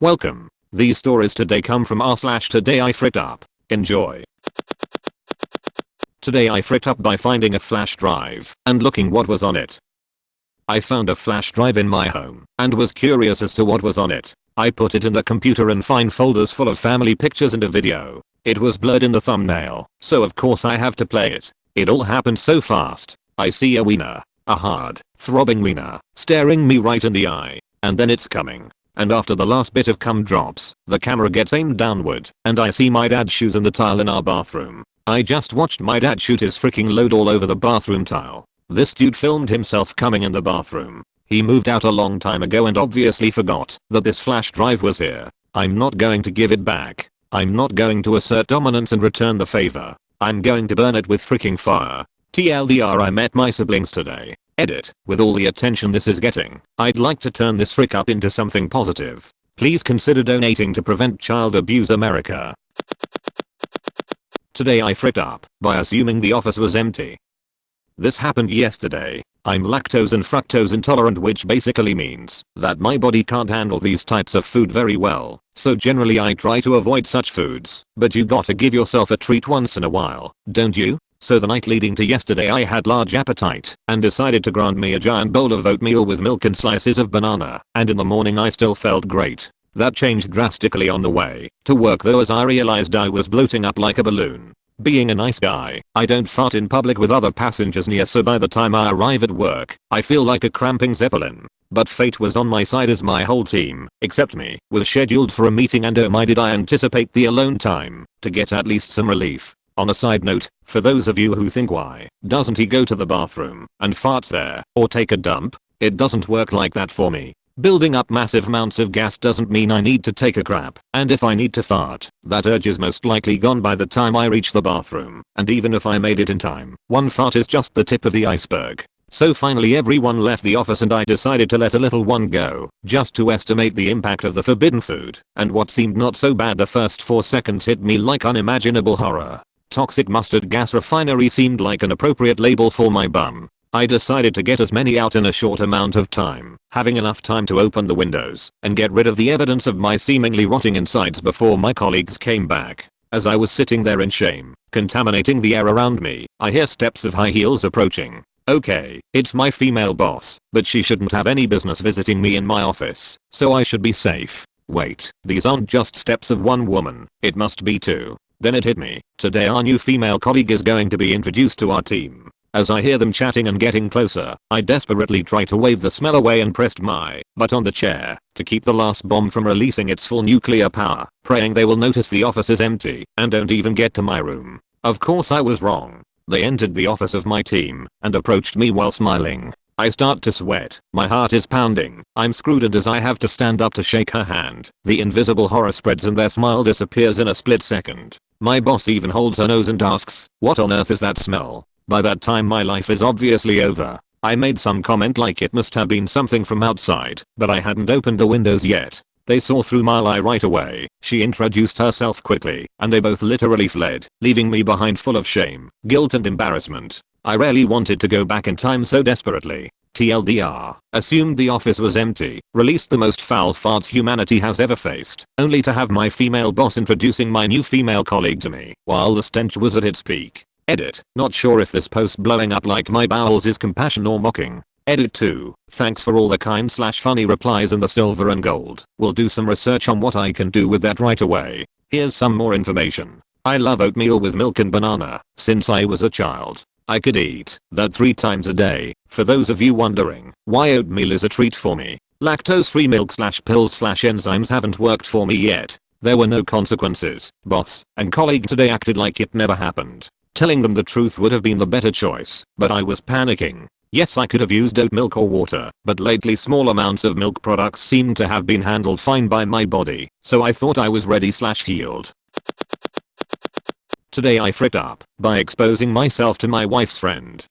Welcome. These stories today come from r/today I fricked up. Enjoy. Today I fricked up by finding a flash drive and looking what was on it. I found a flash drive in my home and was curious as to what was on it. I put it in the computer and find folders full of family pictures and a video. It was blurred in the thumbnail, so of course I have to play it. It all happened so fast. I see a wiener, a hard, throbbing wiener, staring me right in the eye, and then it's coming. And after the last bit of cum drops, the camera gets aimed downward, and I see my dad's shoes in the tile in our bathroom. I just watched my dad shoot his freaking load all over the bathroom tile. This dude filmed himself coming in the bathroom. He moved out a long time ago and obviously forgot that this flash drive was here. I'm not going to give it back. I'm not going to assert dominance and return the favor. I'm going to burn it with freaking fire. TLDR, I met my siblings today. Edit. With all the attention this is getting, I'd like to turn this frick up into something positive. Please consider donating to Prevent Child Abuse America. Today I fricked up by assuming the office was empty. This happened yesterday. I'm lactose and fructose intolerant, which basically means that my body can't handle these types of food very well, so generally I try to avoid such foods, but you gotta give yourself a treat once in a while, don't you? So the night leading to yesterday I had large appetite and decided to grind me a giant bowl of oatmeal with milk and slices of banana, and in the morning I still felt great. That changed drastically on the way to work though, as I realized I was bloating up like a balloon. Being a nice guy, I don't fart in public with other passengers near, so by the time I arrive at work, I feel like a cramping zeppelin. But fate was on my side as my whole team, except me, was scheduled for a meeting, and oh my did I anticipate the alone time to get at least some relief. On a side note, for those of you who think why doesn't he go to the bathroom and farts there or take a dump, it doesn't work like that for me. Building up massive amounts of gas doesn't mean I need to take a crap, and if I need to fart, that urge is most likely gone by the time I reach the bathroom, and even if I made it in time, one fart is just the tip of the iceberg. So finally everyone left the office and I decided to let a little one go, just to estimate the impact of the forbidden food, and what seemed not so bad the first 4 seconds hit me like unimaginable horror. Toxic mustard gas refinery seemed like an appropriate label for my bum. I decided to get as many out in a short amount of time, having enough time to open the windows and get rid of the evidence of my seemingly rotting insides before my colleagues came back. As I was sitting there in shame, contaminating the air around me, I hear steps of high heels approaching. Okay, it's my female boss, but she shouldn't have any business visiting me in my office, so I should be safe. Wait, these aren't just steps of one woman, it must be two. Then it hit me. Today our new female colleague is going to be introduced to our team. As I hear them chatting and getting closer, I desperately try to wave the smell away and pressed my butt on the chair to keep the last bomb from releasing its full nuclear power, praying they will notice the office is empty and don't even get to my room. Of course I was wrong. They entered the office of my team and approached me while smiling. I start to sweat, my heart is pounding, I'm screwed, and as I have to stand up to shake her hand, the invisible horror spreads and their smile disappears in a split second. My boss even holds her nose and asks, "What on earth is that smell?" By that time my life is obviously over. I made some comment like it must have been something from outside, but I hadn't opened the windows yet. They saw through my lie right away. She introduced herself quickly, and they both literally fled, leaving me behind full of shame, guilt and embarrassment. I really wanted to go back in time so desperately. TLDR, assumed the office was empty, released the most foul farts humanity has ever faced, only to have my female boss introducing my new female colleague to me, while the stench was at its peak. Edit, not sure if this post blowing up like my bowels is compassion or mocking. Edit 2, thanks for all the kind/funny replies and the silver and gold. We'll do some research on what I can do with that right away. Here's some more information. I love oatmeal with milk and banana since I was a child. I could eat that 3 times a day. For those of you wondering why oatmeal is a treat for me, lactose-free milk/pills/enzymes haven't worked for me yet. There were no consequences. Boss and colleague today acted like it never happened. Telling them the truth would have been the better choice, but I was panicking. Yes, I could have used oat milk or water, but lately small amounts of milk products seem to have been handled fine by my body, so I thought I was ready/healed. Today I fricked up by exposing myself to my wife's friend.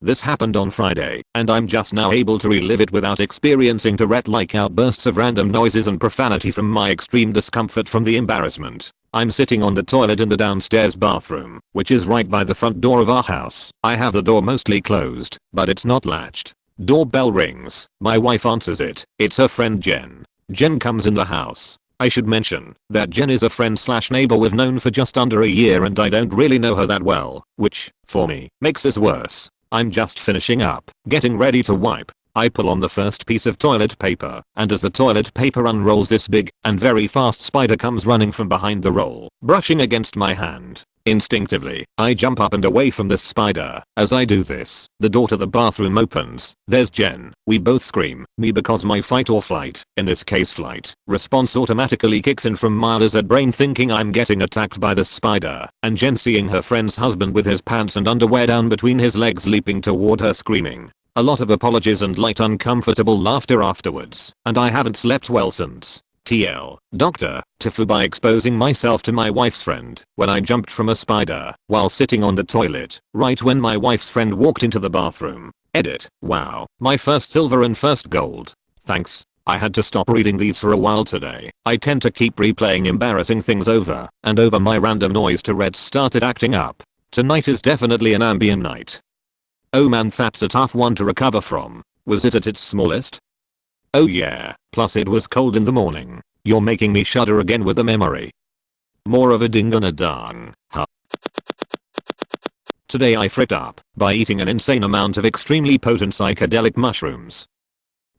This happened on Friday, and I'm just now able to relive it without experiencing Tourette-like outbursts of random noises and profanity from my extreme discomfort from the embarrassment. I'm sitting on the toilet in the downstairs bathroom, which is right by the front door of our house. I have the door mostly closed, but it's not latched. Doorbell rings. My wife answers it. It's her friend Jen. Jen comes in the house. I should mention that Jen is a friend slash neighbor we've known for just under a year and I don't really know her that well, which, for me, makes this worse. I'm just finishing up, getting ready to wipe. I pull on the first piece of toilet paper, and as the toilet paper unrolls, this big and very fast spider comes running from behind the roll, brushing against my hand. Instinctively, I jump up and away from this spider. As I do this, the door to the bathroom opens. There's Jen. We both scream, me because my fight or flight, in this case flight, response automatically kicks in from my lizard brain thinking I'm getting attacked by the spider, and Jen seeing her friend's husband with his pants and underwear down between his legs leaping toward her screaming. A lot of apologies and light uncomfortable laughter afterwards, and I haven't slept well since. TL, Dr. TIFU by exposing myself to my wife's friend when I jumped from a spider while sitting on the toilet, right when my wife's friend walked into the bathroom. Edit. Wow, my first silver and first gold. Thanks. I had to stop reading these for a while today. I tend to keep replaying embarrassing things over and over. My random noise Tourette's started acting up. Tonight is definitely an ambient night. Oh man, that's a tough one to recover from. Was it at its smallest? Oh yeah, plus it was cold in the morning. You're making me shudder again with the memory. More of a ding than a dong, huh? Today I fricked up by eating an insane amount of extremely potent psychedelic mushrooms.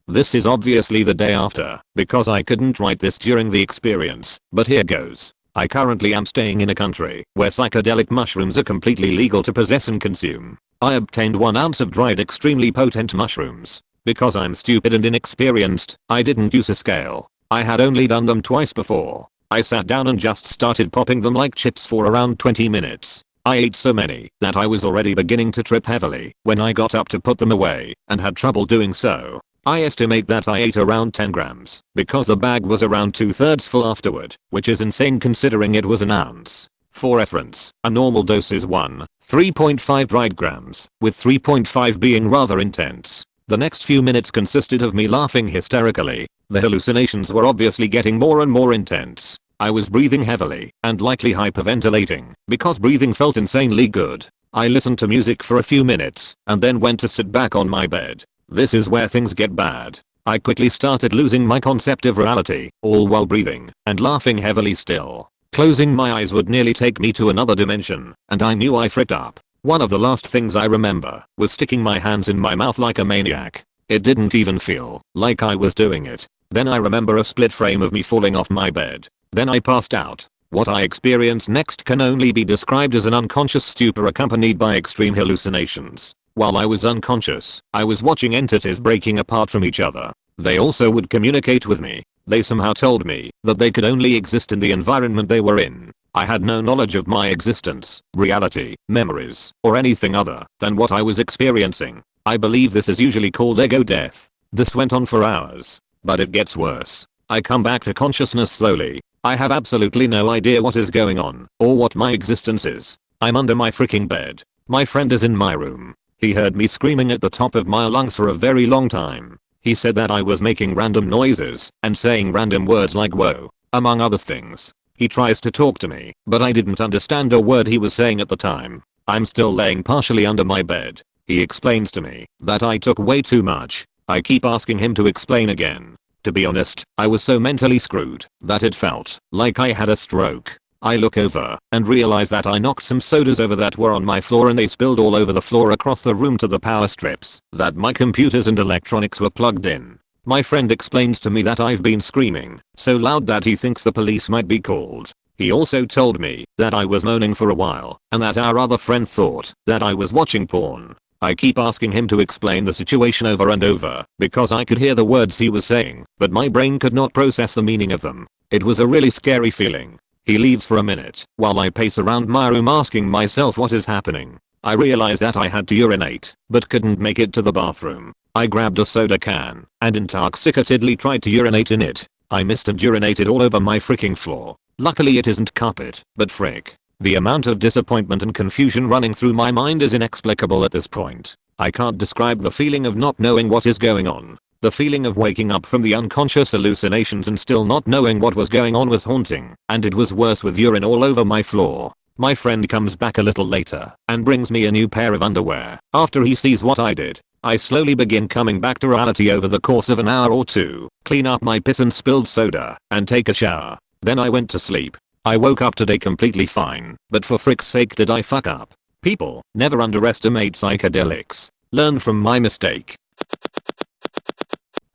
This is obviously the day after, because I couldn't write this during the experience, but here goes. I currently am staying in a country where psychedelic mushrooms are completely legal to possess and consume. I obtained 1 ounce of dried extremely potent mushrooms. Because I'm stupid and inexperienced, I didn't use a scale. I had only done them twice before. I sat down and just started popping them like chips for around 20 minutes. I ate so many that I was already beginning to trip heavily when I got up to put them away and had trouble doing so. I estimate that I ate around 10 grams because the bag was around 2/3 full afterward, which is insane considering it was an ounce. For reference, a normal dose is 3.5 dried grams, with 3.5 being rather intense. The next few minutes consisted of me laughing hysterically. The hallucinations were obviously getting more and more intense. I was breathing heavily and likely hyperventilating because breathing felt insanely good. I listened to music for a few minutes and then went to sit back on my bed. This is where things get bad. I quickly started losing my concept of reality, all while breathing and laughing heavily still. Closing my eyes would nearly take me to another dimension, and I knew I fricked up. One of the last things I remember was sticking my hands in my mouth like a maniac. It didn't even feel like I was doing it. Then I remember a split frame of me falling off my bed. Then I passed out. What I experienced next can only be described as an unconscious stupor accompanied by extreme hallucinations. While I was unconscious, I was watching entities breaking apart from each other. They also would communicate with me. They somehow told me that they could only exist in the environment they were in. I had no knowledge of my existence, reality, memories, or anything other than what I was experiencing. I believe this is usually called ego death. This went on for hours, but it gets worse. I come back to consciousness slowly. I have absolutely no idea what is going on or what my existence is. I'm under my freaking bed. My friend is in my room. He heard me screaming at the top of my lungs for a very long time. He said that I was making random noises and saying random words like whoa, among other things. He tries to talk to me, but I didn't understand a word he was saying at the time. I'm still laying partially under my bed. He explains to me that I took way too much. I keep asking him to explain again. To be honest, I was so mentally screwed that it felt like I had a stroke. I look over and realize that I knocked some sodas over that were on my floor and they spilled all over the floor across the room to the power strips that my computers and electronics were plugged in. My friend explains to me that I've been screaming so loud that he thinks the police might be called. He also told me that I was moaning for a while and that our other friend thought that I was watching porn. I keep asking him to explain the situation over and over because I could hear the words he was saying, but my brain could not process the meaning of them. It was a really scary feeling. He leaves for a minute while I pace around my room asking myself what is happening. I realized that I had to urinate, but couldn't make it to the bathroom. I grabbed a soda can and intoxicatedly tried to urinate in it. I missed and urinated all over my freaking floor. Luckily it isn't carpet, but frick. The amount of disappointment and confusion running through my mind is inexplicable at this point. I can't describe the feeling of not knowing what is going on. The feeling of waking up from the unconscious hallucinations and still not knowing what was going on was haunting, and it was worse with urine all over my floor. My friend comes back a little later and brings me a new pair of underwear after he sees what I did. I slowly begin coming back to reality over the course of an hour or two, clean up my piss and spilled soda, and take a shower. Then I went to sleep. I woke up today completely fine, but for frick's sake did I fuck up. People, never underestimate psychedelics. Learn from my mistake.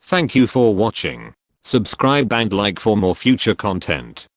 Thank you for watching. Subscribe and like for more future content.